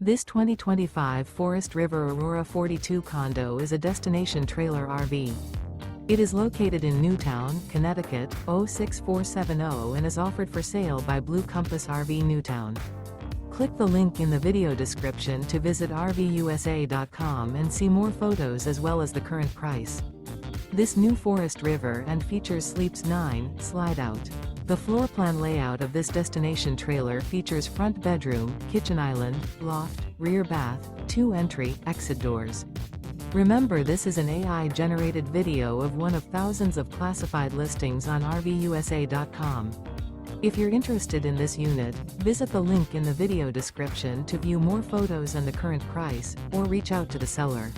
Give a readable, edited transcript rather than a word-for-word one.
This 2025 Forest River Aurora 42 condo is a destination trailer RV. It is located in Newtown, Connecticut, 06470 and is offered for sale by Blue Compass RV Newtown. Click the link in the video description to visit RVUSA.com and see more photos as well as the current price. This new Forest River and features Sleeps 9, Slideout. The floor plan layout of this destination trailer features front bedroom, kitchen island, loft, rear bath, 2 entry, exit doors. Remember, this is an AI-generated video of one of thousands of classified listings on RVUSA.com. If you're interested in this unit, visit the link in the video description to view more photos and the current price, or reach out to the seller.